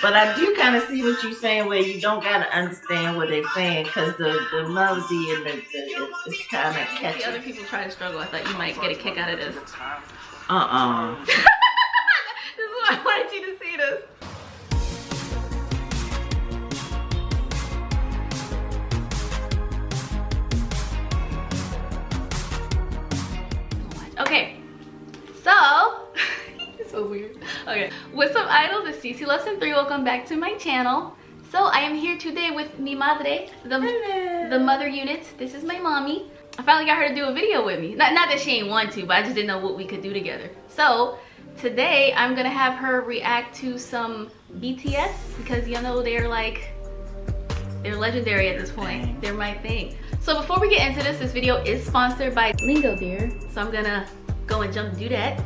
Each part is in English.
But I do kind of see what you're saying, where you don't gotta understand what they're saying, because the melody and it's kind of catchy. See other people try to struggle. I thought you might get a kick out of this. This is why I wanted you to see this. Okay, so it's so weird. Okay, what's up, idols? It's Cece Lesson 3. Welcome back to my channel. So I am here today with mi madre, the mother unit. This is my mommy. I finally got her to do a video with me. Not that she ain't want to, but I just didn't know what we could do together. So today I'm gonna have her react to some BTS, because you know they're legendary at this point. They're my thing. So before we get into this video is sponsored by LingoDeer. So I'm gonna go and jump and do that.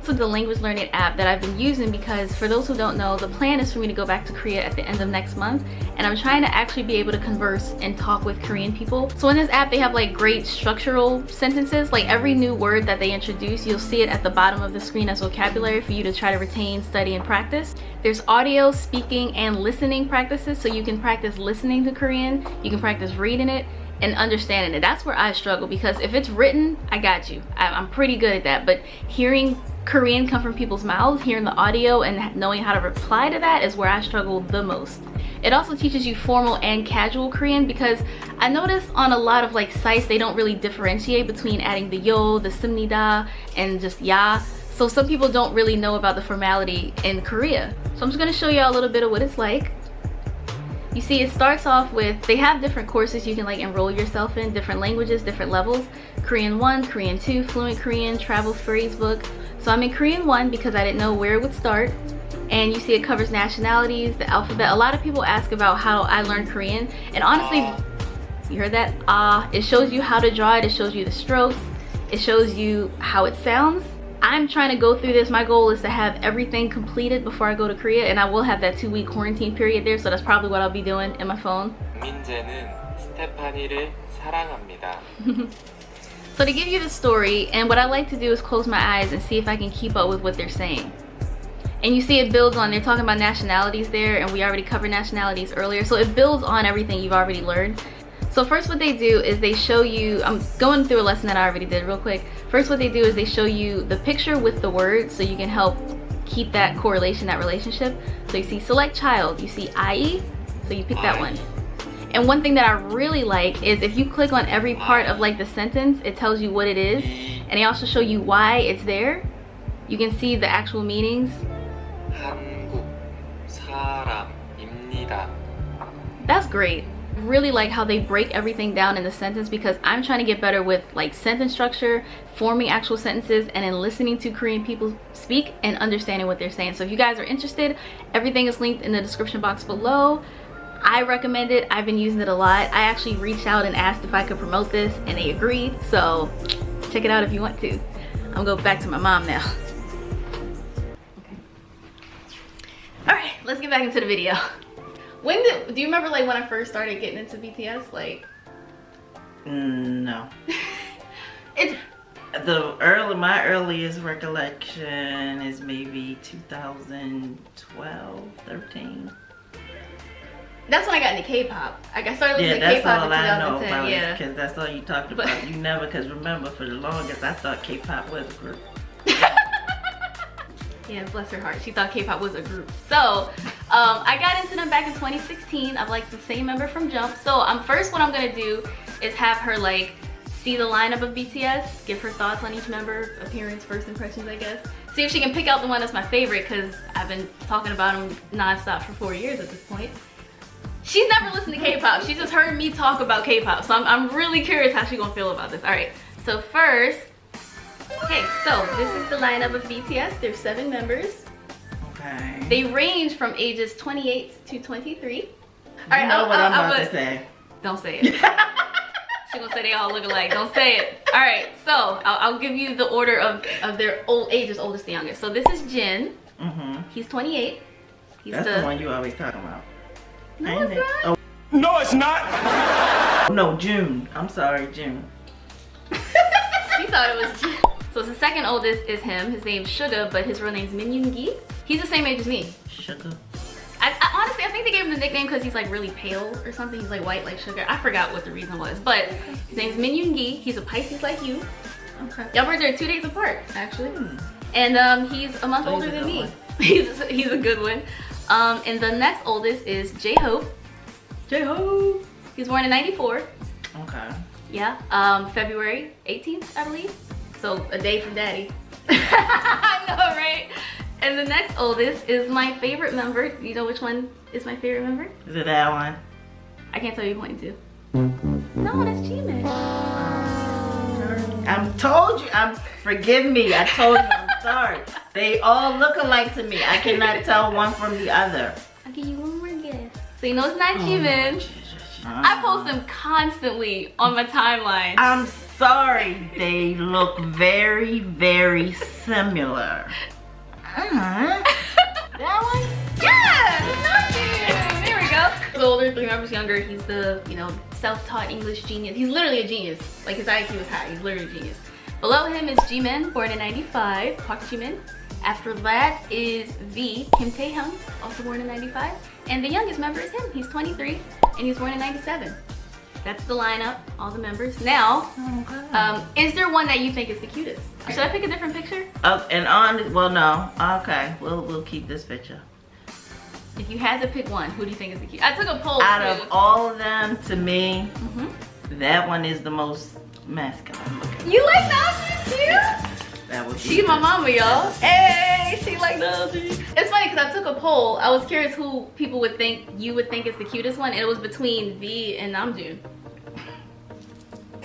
So the language learning app that I've been using, because for those who don't know, the plan is for me to go back to Korea at the end of next month, and I'm trying to actually be able to converse and talk with Korean people. So in this app they have like great structural sentences. Like every new word that they introduce, you'll see it at the bottom of the screen as vocabulary for you to try to retain, study, and practice. There's audio, speaking, and listening practices, so you can practice listening to Korean, you can practice reading it and understanding it. That's where I struggle, because if it's written, I got you. I'm pretty good at that, but hearing Korean come from people's mouths, hearing the audio and knowing how to reply to that is where I struggle the most. It also teaches you formal and casual Korean, because I noticed on a lot of like sites they don't really differentiate between adding the yo, the simnida, and just ya. So some people don't really know about the formality in Korea. So I'm just gonna show you a little bit of what it's like. You see, it starts off with, they have different courses you can like enroll yourself in, different languages, different levels. Korean 1, Korean 2, Fluent Korean, Travel Phrase Book. So I'm in Korean 1 because I didn't know where it would start. And you see it covers nationalities, the alphabet. A lot of people ask about how I learned Korean. And honestly, you heard that? It shows you how to draw it, it shows you the strokes, it shows you how it sounds. I'm trying to go through this. My goal is to have everything completed before I go to Korea, and I will have that 2-week quarantine period there, so that's probably what I'll be doing in my phone. 민재는 스테파니를 사랑합니다. So to give you the story, and what I like to do is close my eyes and see if I can keep up with what they're saying. And you see it builds on, they're talking about nationalities there, and we already covered nationalities earlier, so it builds on everything you've already learned. So first what they do is they show you, I'm going through a lesson that I already did real quick. First what they do is they show you the picture with the words, so you can help keep that correlation, that relationship. So you see select child, you see I, so you pick that one. And one thing that I really like is if you click on every part of like the sentence, it tells you what it is, and they also show you why it's there. You can see the actual meanings. 한국 사람입니다. That's great. Really like how they break everything down in the sentence, because I'm trying to get better with like sentence structure, forming actual sentences, and then listening to Korean people speak and understanding what they're saying. So if you guys are interested, everything is linked in the description box below. I recommend it. I've been using it a lot. I actually reached out and asked if I could promote this, and they agreed. So check it out if you want to. I'm going back to my mom now. Okay. All right, let's get back into the video. Do you remember like when I first started getting into BTS? Like, no. It's my earliest recollection is maybe 2012, 13. That's when I got into K-pop. I started listening to that's K-pop all in I know 2010. about Yeah, because that's all you talked about. You never, because remember, for the longest, I thought K-pop was a group. Yeah, bless her heart. She thought K-pop was a group. So, I got into them back in 2016. I'm like the same member from Jump. So, first what I'm gonna do is have her like see the lineup of BTS, give her thoughts on each member, appearance, first impressions, I guess. See if she can pick out the one that's my favorite, because I've been talking about them non-stop for 4 years at this point. She's never listened to K-pop. She just heard me talk about K-pop. So I'm really curious how she's gonna feel about this. All right, so first, okay, so this is the lineup of BTS. There's 7 members. Okay. They range from ages 28 to 23. All right, you know what I'm about to say. Don't say it. She's gonna say they all look alike. Don't say it. All right, so I'll give you the order of their ages, oldest to youngest. So this is Jin. He's 28. That's the one you always talking about. No, it's not. Oh. No, it's not. No, June. I'm sorry, June. She thought it was Jin. So the second oldest is him. His name's Suga, but his real name's Min Yoon-gi. He's the same age as me. Sugar. I honestly, I think they gave him the nickname because he's like really pale or something. He's like white like sugar. I forgot what the reason was, but his name's Min Yoon Gi. He's a Pisces like you. Okay. Y'all were there 2 days apart, actually. And he's a month older than me. He's a good one. And the next oldest is J-Hope. J-Hope. He's born in 94. Okay. Yeah. February 18th, I believe. So a day from daddy. I know, right? And the next oldest is my favorite member. You know which one is my favorite member? Is it that one? I can't tell you who you're pointing to. No, that's Jimin. I told you. Forgive me. I told you. I'm sorry. They all look alike to me. I cannot tell one from the other. I'll give you one more guess. So you know it's not Jimin. I post them constantly on my timeline. I'm sorry. They look very, very similar. That one? Yeah! There we go. He's older, 3 members younger. He's the, self-taught English genius. He's literally a genius. Like, his IQ is high. He's literally a genius. Below him is Jimin, born in 95. Park Jimin. After that is V, Kim Taehyung, also born in 95. And the youngest member is him. He's 23, and he's born in 97. That's the lineup, all the members. Now, is there one that you think is the cutest? Should I pick a different picture? No. Okay, we'll keep this picture. If you had to pick one, who do you think is the cutest? I took a poll Out too. of all of them, to me, that one is the most masculine looking. You like Namjoon too? That would be She's my mama, y'all. Hey, she like Namjoon. It's funny because I took a poll. I was curious who people would think is the cutest one, and it was between V and Namjoon.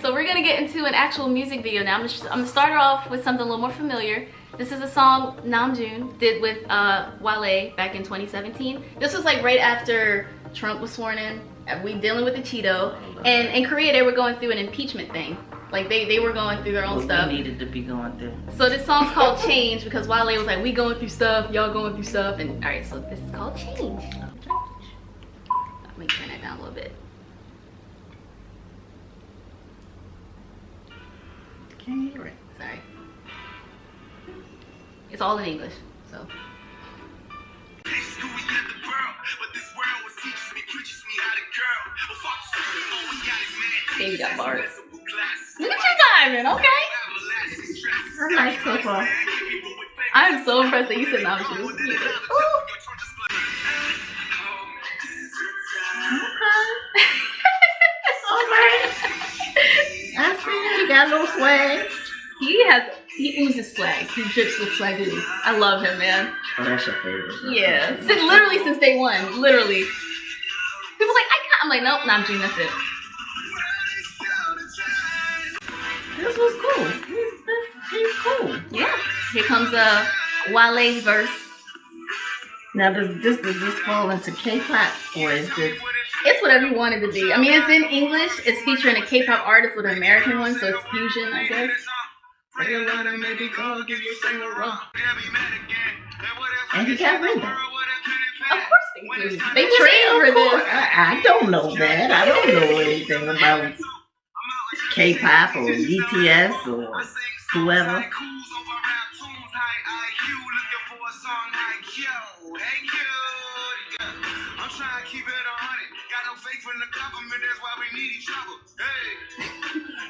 So we're gonna get into an actual music video now. I'm gonna start off with something a little more familiar. This is a song Namjoon did with Wale back in 2017. This was like right after Trump was sworn in. We dealing with the Cheeto, and in Korea they were going through an impeachment thing. Like they were going through their own stuff. They needed to be going through. So this song's called Change because Wale was like, we going through stuff, y'all going through stuff, and all right, so this is called Change. Let me turn that down a little bit. Can't hear it. Sorry. It's all in English, so. Baby got bars. Look at you diving, okay? Her nice so far. I'm so impressed that you said Namjoon. Alright. That's for you. He got a little swag. He oozes swag. He drips with swagoo. I love him, man. Oh, that's your favorite. Yeah. Literally since day one. Literally. People like, I'm like, nope, Namjoon, that's it. This was cool. He's cool. Yeah. Here comes Wale's verse. Now, does this fall into K-pop, or is this? It's whatever you want it to be. I mean, it's in English. It's featuring a K-pop artist with an American one, so it's fusion, I guess. And he got rhythm. Of course they do. They trained for this. I don't know that. I don't know anything about K-pop or BTS or whoever. I'm trying to keep it 100. Got no faith in the government, that's why we need each other. Hey,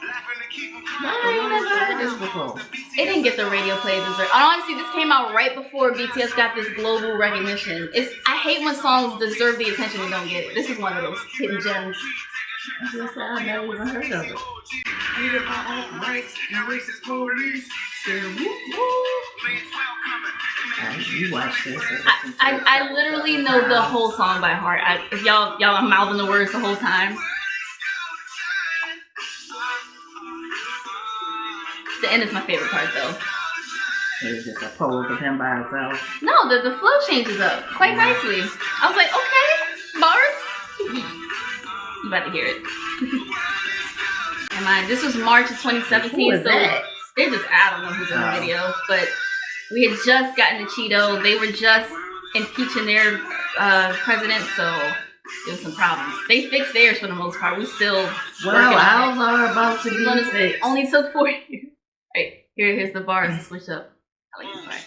laughing to keep them I ain't never heard this before. It didn't get the radio play it deserved. Honestly, this came out right before BTS got this global recognition. I hate when songs deserve the attention and don't get it. This is one of those hidden gems. I never even heard of it. You watch this. I literally know the whole song by heart. If y'all are mouthing the words the whole time. The end is my favorite part though. It's just a pose of him by himself. No, the flow changes up quite nicely. I was like, okay, bars. You about to hear it. And this was March of 2017, so they're just, I don't know who's in the video, but we had just gotten the Cheeto. They were just impeaching their president, so there was some problems. They fixed theirs for the most part. We still ours are about to be fixed. Only took 4 years. Right, here's the bars to switch up. I like this part.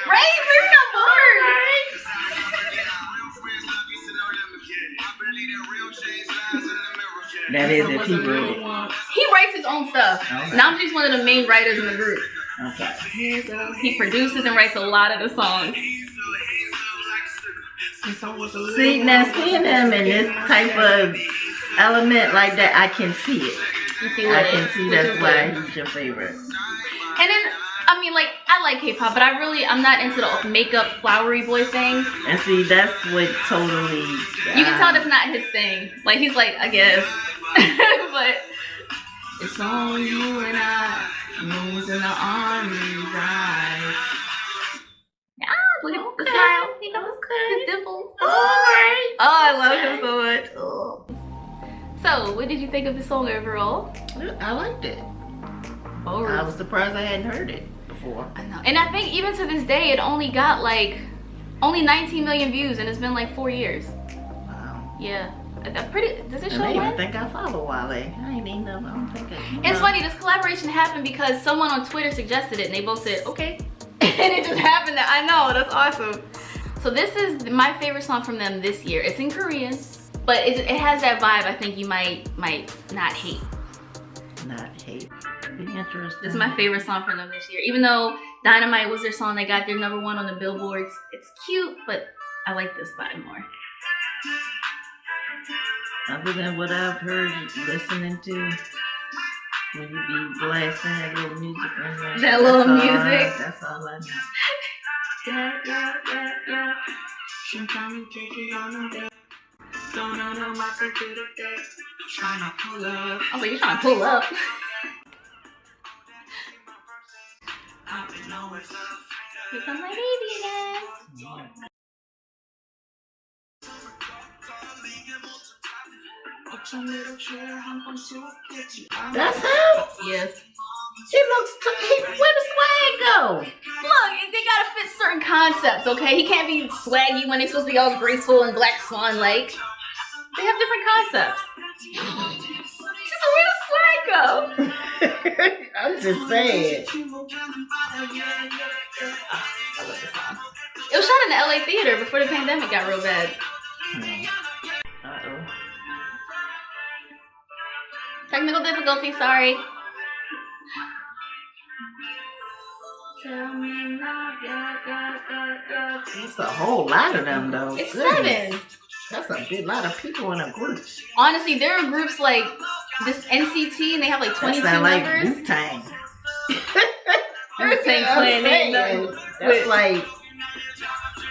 Right? We're not bored. That is if he wrote it. He writes his own stuff. Okay. Now I'm just one of the main writers in the group. Okay. He produces and writes a lot of the songs. See, now seeing him in this type of element like that, I can see it. You see I what can see that's why he's your favorite. And then, I mean, like, I like K-pop, but I'm not into the makeup flowery boy thing. And see, that's what totally. You can tell that's not his thing. Like, he's like, I guess. But it's only you and I, moons in the army ride. Ah, look at the smile. He got his dimples. Alright. Oh, I love him so much. Oh. So, what did you think of the song overall? I liked it. Oh, I was surprised I hadn't heard it before. I know. And I think even to this day, it only got like, only 19 million views, and it's been like 4 years. Wow. Yeah. That's pretty, does it And show I when? even think I follow Wale. I ain't even know. I don't think I. It's funny, this collaboration happened because someone on Twitter suggested it and they both said, okay. And it just happened that, I know, that's awesome. So this is my favorite song from them this year. It's in Korean, but it has that vibe I think you might not hate. Not hate. Be interesting. This is my favorite song from them this year. Even though Dynamite was their song, they got their #1 on the billboards. It's cute, but I like this vibe more. Other than what I've heard you listening to, when you be blasting that little music. That little music. That's all I know. Yeah. I was like, you're trying to pull up. Here comes my baby again. That's him? Yes. He looks, where the swag go? Look, they gotta fit certain concepts, okay? He can't be swaggy when they're supposed to be all graceful and Black Swan-like. They have different concepts. She's like, where the swag go? I'm just saying. I love this song. It was shot in the LA theater before the pandemic got real bad. Uh-oh. Technical difficulty, sorry. Tell me now, yeah. It's a whole lot of them, though. It's Goodness. 7. That's a big lot of people in a group. Honestly, there are groups like this NCT and they have like 22 that sound like members. Wu-Tang. Wu-Tang Clan ain't nothing. That's like...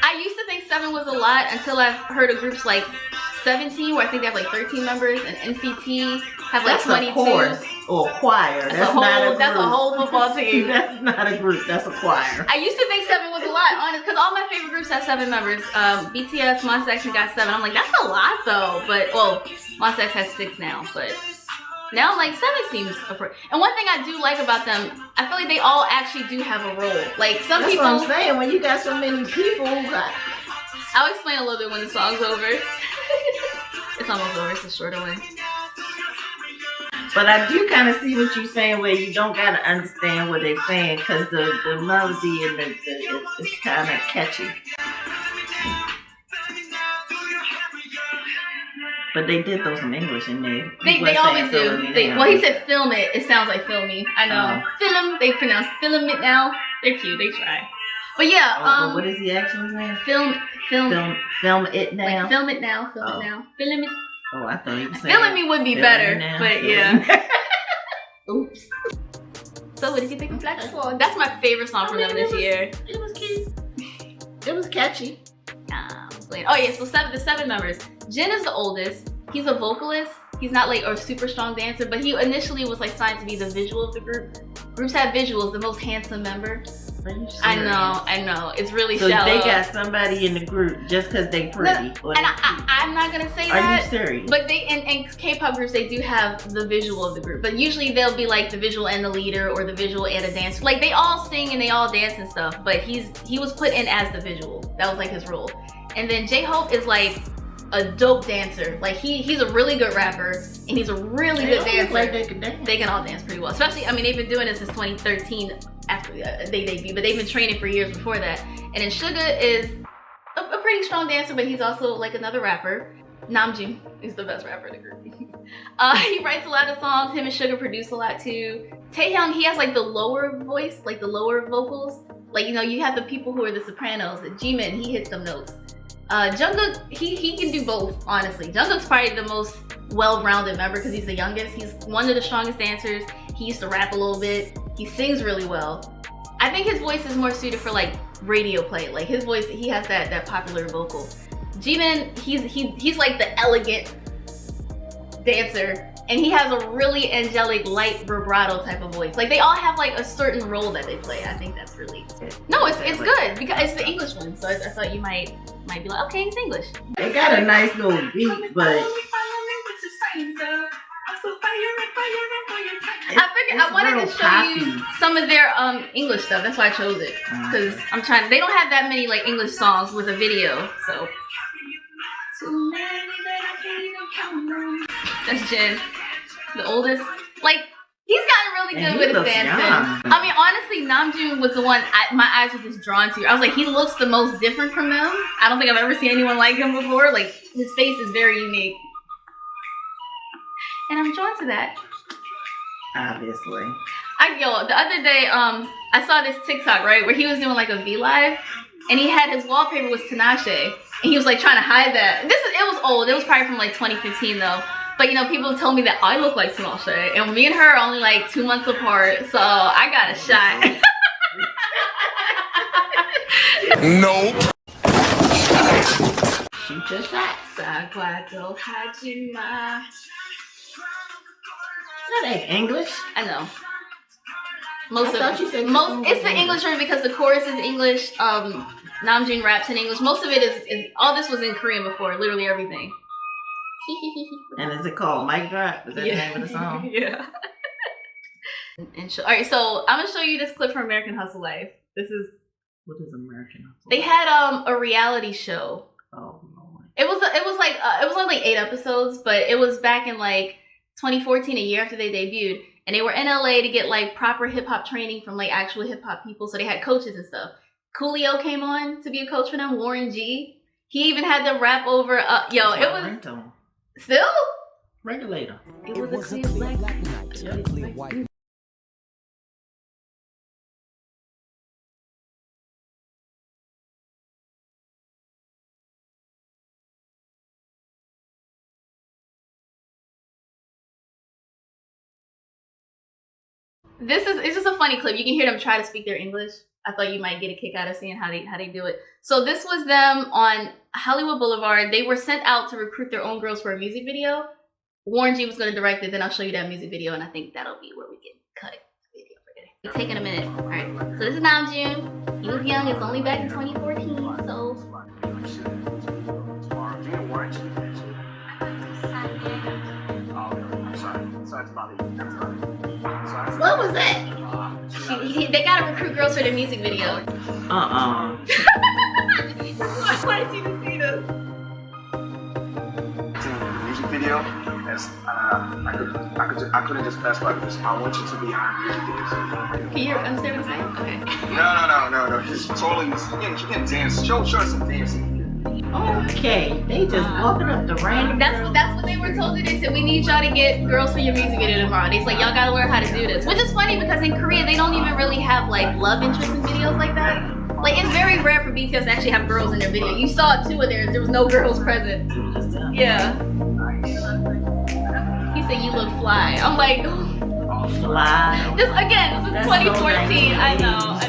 I used to think 7 was a lot until I've heard of groups like 17, where I think they have like 13 members, and NCT have like that's 22. a chorus or a choir. That's a not a whole, group. that's a whole football team. That's not a group. That's a choir. I used to think 7 was a lot, honest, because all my favorite groups have 7 members. BTS, Monsta X got 7. I'm like, that's a lot though. But well, Monsta X has 6 now, but now I'm like 7 seems appropriate. And one thing I do like about them, I feel like they all actually do have a role. Like some That's people. what I'm saying. When you got so many people, I'll explain a little bit when the song's over. It's almost over. It's a shorter one. but I do kind of see what you're saying, where you don't gotta understand what they're saying, because the melody and it's kind of catchy. But they did throw some English in there. They always do. Well, he said film it. It sounds like filmy. I know. Film. They pronounce film it now. They're cute. They try. But yeah. but what is the actual name? Film it now. Like, film it now. Film it now. Film it. Oh, I thought you were saying. Filming me would be better, now, but yeah. Oops. So what did you think of Black Swan? That's my favorite song from them this year. It was cute. It was catchy. Oh yeah, so the 7 members. Jin is the oldest. He's a vocalist. He's not like a super strong dancer, but he initially was like signed to be the visual of the group. Groups have visuals, the most handsome member. I know. It's really so shallow. They got somebody in the group just because they pretty. No, and I'm not gonna say Are that. you serious? But they in K-pop groups they do have the visual of the group. But usually they'll be like the visual and the leader, or the visual and a dancer. Like they all sing and they all dance and stuff. But he was put in as the visual. That was like his role. And then J-Hope is like a dope dancer. Like he's a really good rapper and he's a really good dancer. Like they can dance. They can all dance pretty well. Especially, I mean, they've been doing this since 2013 after they debut, but they've been training for years before that. And then Suga is a pretty strong dancer, but he's also like another rapper. Namjoon is the best rapper in the group. He writes a lot of songs. Him and Suga produce a lot too. Taehyung, he has like the lower voice, like the lower vocals. Like, you know, you have the people who are the sopranos. Jimin, he hits them notes. Jungkook, he can do both, honestly. Jungkook's probably the most well-rounded member because he's the youngest. He's one of the strongest dancers. He used to rap a little bit. He sings really well. I think his voice is more suited for like radio play. Like his voice, he has that popular vocal. Jimin, he's like the elegant dancer, and he has a really angelic, light vibrato type of voice. Like they all have like a certain role that they play. I think that's really good. No, it's good because it's the English one. So I thought you might be like, okay, it's English. They got a nice little beat, but I figured I wanted to show you some of their English stuff. That's why I chose it, because I'm trying. They don't have that many like English songs with a video, so. That's Jin, the oldest. Like he's gotten really good with his dancing. Young. I mean, honestly, Namjoon was the one my eyes were just drawn to. I was like, he looks the most different from them. I don't think I've ever seen anyone like him before. Like his face is very unique, and I'm drawn to that. Obviously. The other day, I saw this TikTok, right, where he was doing like a V-Live, and he had his wallpaper was Tinashe, and he was like trying to hide that. It was old. It was probably from like 2015 though. But you know, people told me that I look like Tinashe, and me and her are only like 2 months apart, so I got a shot. Nope. Shoot your shot. Sakwato Hajima. That ain't English. I know. It's the English. English version because the chorus is English. Namjoon raps in English. Most of it is all this was in Korean before, literally everything. And is it called Mic Drop? Is that the name of the song? Yeah. Alright, so I'm gonna show you this clip from American Hustle Life. What is American Hustle? They had a reality show. Oh Lord. It was only like 8 episodes, but it was back in like 2014, a year after they debuted, and they were in LA to get like proper hip hop training from like actual hip hop people. So they had coaches and stuff. Coolio came on to be a coach for them. Warren G. He even had them rap over. It was ringtone. Still Regulator. It was a clear black night. It's just a funny clip. You can hear them try to speak their English. I thought you might get a kick out of seeing how they do it. So this was them on Hollywood Boulevard. They were sent out to recruit their own girls for a music video. Warren G was going to direct it. Then I'll show you that music video, and I think that'll be where we get cut the video for today. It's taking a minute. All right. So this is Namjoon. He was young. It's only back in 2014. So. What was that? They gotta recruit girls for their music video. Why did you see this? Music video, I couldn't just pass by this. I want you to be on music video. Can you understand what I'm saying? Okay. No. He's totally. She can dance. Show us some dancing. Okay, they just walking up the random. That's what they were told to do. They said, we need y'all to get girls for your music video tomorrow. They said, y'all gotta learn how to do this. Which is funny because in Korea, they don't even really have like love interest in videos like that. Like it's very rare for BTS to actually have girls in their video. You saw 2 of theirs, there was no girls present. Yeah. He said, you look fly. I'm like, fly. This is 2014. I know.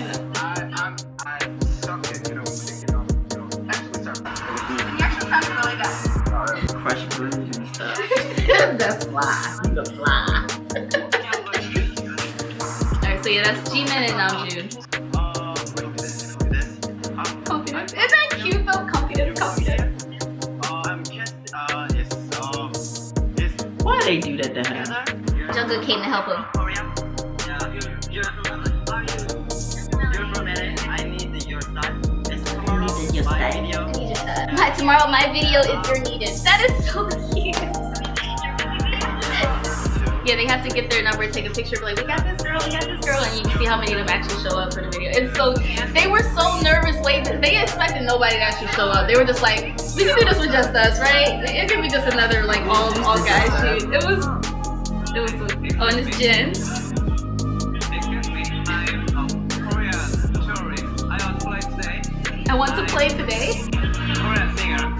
Fresh grooves and stuff. That's fly. You look fly. Alright, so yeah, that's Jimin and Namjoon. Confidence. Isn't that cute though? Confidence. Why they do that to him? Jungkook came to help him. Tomorrow my video is your needed. That is so cute. Yeah, they have to get their number, take a picture, be like, we got this girl, and you can see how many of them actually show up for the video. And so they were so nervous. They expected nobody to actually show up. They were just like, we can do this with just us, right? It could be just another like all guys shoot. It was so cute. Oh, and it's Jen. Excuse me, I'm Korean tourist. I want to play today. I want to play today. Korean singer.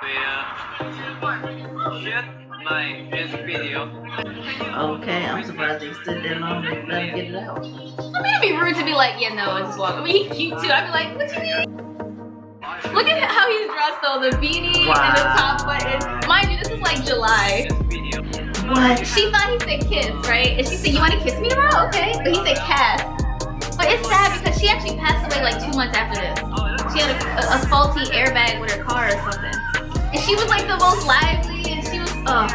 Yeah. Shoot my music video. Okay, I'm surprised they stood there long to let him get it out. I mean, it'd be rude to be like, yeah, no, and just walk. I mean, he's cute too. I'd be like, what you mean? Look at how he's dressed though, the beanie and the top button. Mind you, this is like July. Video. What? She thought he said kiss, right? And she said, you want to kiss me tomorrow? Okay. But he said cast. But it's sad because she actually passed away like 2 months after this. She had a faulty airbag with her car or something. And she was like the most lively and she was, oh.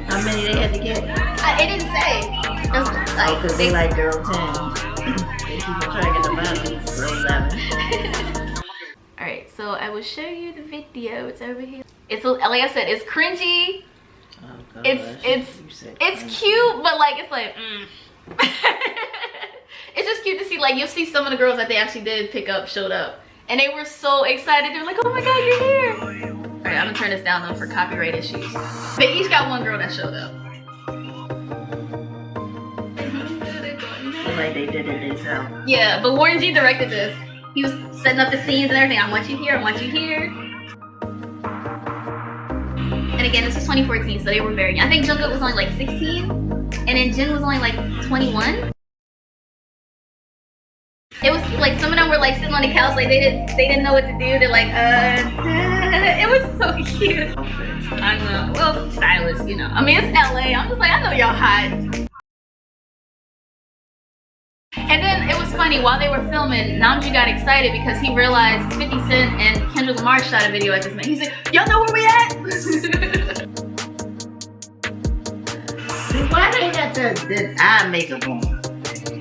How many they had to get? It didn't say. It was like, Because they like girl 10. They keep on trying to get them out. Girl 11. Alright, so I will show you the video. It's over here. It's like I said, it's cringy. Oh, God. It's cute, but like it's like it's just cute to see, like you'll see some of the girls that they actually did pick up showed up. And they were so excited. They were like, oh my God, you're here. Alright, I'm gonna turn this down though for copyright issues. They each got one girl that showed up. Like they did it themselves. Yeah, but Warren G directed this. He was setting up the scenes and everything. I want you here, I want you here. And again, this was 2014, so they were very young. I think Jungkook was only like 16, and then Jin was only like 21. It was like some of them were like sitting on the couch, like they didn't know what to do. They're like, it was so cute. I know. Well, stylish, you know. I mean, it's LA. I'm just like, I know y'all hot. And then it was funny, while they were filming, Namjoon got excited because he realized 50 Cent and Kendrick Lamar shot a video at this moment. He said, y'all know where we at? See, why they got that eye makeup on?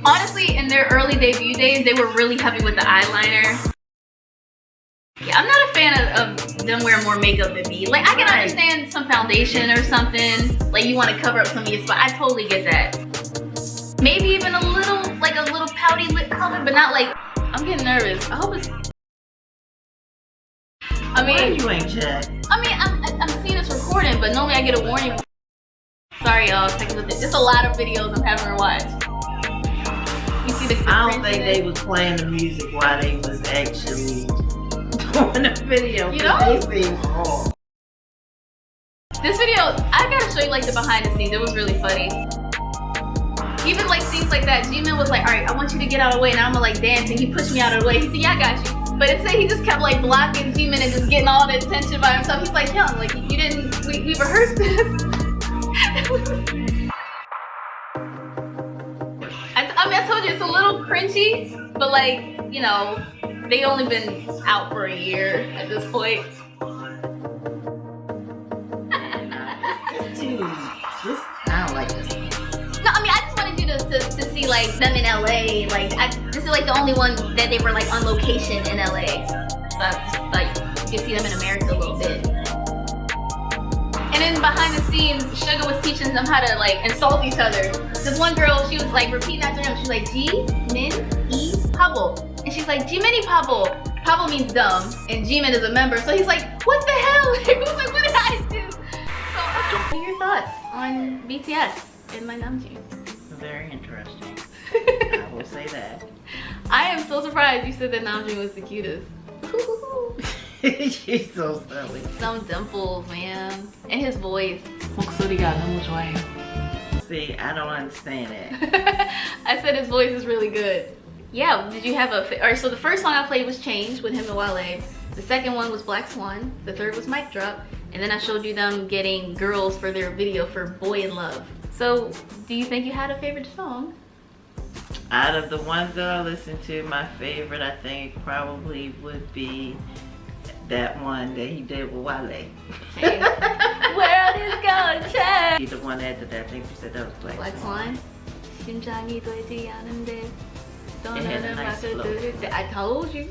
Honestly, in their early debut days, they were really heavy with the eyeliner. Yeah, I'm not a fan of them wearing more makeup than me. Like, I can understand some foundation or something. Like, you want to cover up some of your spot. I totally get that. Maybe even a little pouty lip color, but not like, I'm getting nervous. I hope it's, I mean, why you ain't checked? I mean, I'm seeing this recording, but normally I get a warning. Sorry y'all, it's a lot of videos I'm having her watch. You see the I don't think they was playing the music while they was actually doing the video. You know? They seem wrong. This video, I gotta show you like the behind the scenes. It was really funny. Even like scenes like that, Jimin was like, all right, I want you to get out of the way, and I'm gonna like dance, and he pushed me out of the way. He said, yeah, I got you. But instead he just kept like blocking Jimin and just getting all the attention by himself. He's like, yeah, like you didn't, we rehearsed this. I mean, I told you it's a little cringy, but like, you know, they only been out for a year at this point. This sound like this. No, I mean, I just wanted you to see like them in LA. Like, this is like the only one that they were like on location in LA. So like you can see them in America a little bit. And then behind the scenes, Suga was teaching them how to like insult each other. This one girl, she was like repeating after him. She was like, G-Min, E, Pablo. And she's like, G-Mini Pablo. Pablo means dumb, and G-Min is a member. So he's like, what the hell? He was like, what did I do? So, what are your thoughts on BTS and my Namjoon? Very interesting. I will say that. I am so surprised you said that Namjoon was the cutest. She's so silly. Some dimples, man. And his voice. 목소리가 너무 좋아요. See, I don't understand it. I said his voice is really good. Yeah, did you have alright, so the first song I played was Change with him and Wale. The second one was Black Swan. The third was Mic Drop. And then I showed you them getting girls for their video for Boy in Love. So, do you think you had a favorite song? Out of the ones that I listened to, my favorite I think probably would be that one that he did with Wale. World is gonna change. The one after that, I think you said that was Black Swan. 심장이 되지 않은데 It had a nice flow. I told you.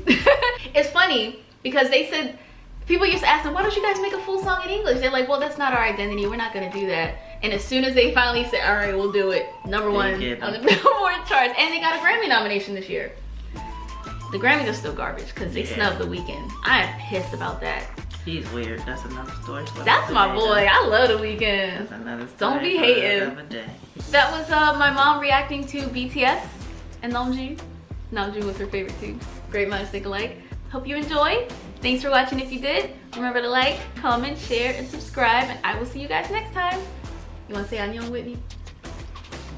It's funny because they said People used to ask them, why don't you guys make a full song in English? They're like, well, that's not our identity. We're not gonna do that. And as soon as they finally said, all right, we'll do it. Number one on the Billboard charts. And they got a Grammy nomination this year. The Grammys are still garbage because they snubbed The Weeknd. I am pissed about that. He's weird. That's another story. That's my boy. I love The Weeknd. That's another story. Don't be hating. Another day. That was my mom reacting to BTS and Namjoon. Namjoon was her favorite too. Great minds think alike. Hope you enjoyed. Thanks for watching. If you did, remember to like, comment, share, and subscribe. And I will see you guys next time. You want to say annyeong with me?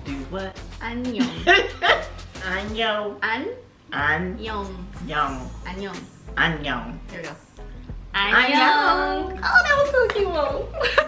Do what? Annyeong. Annyeong. Annyeong. Annyeong. Annyeong. Annyeong. There we go. Annyeong. Oh, that was so cute.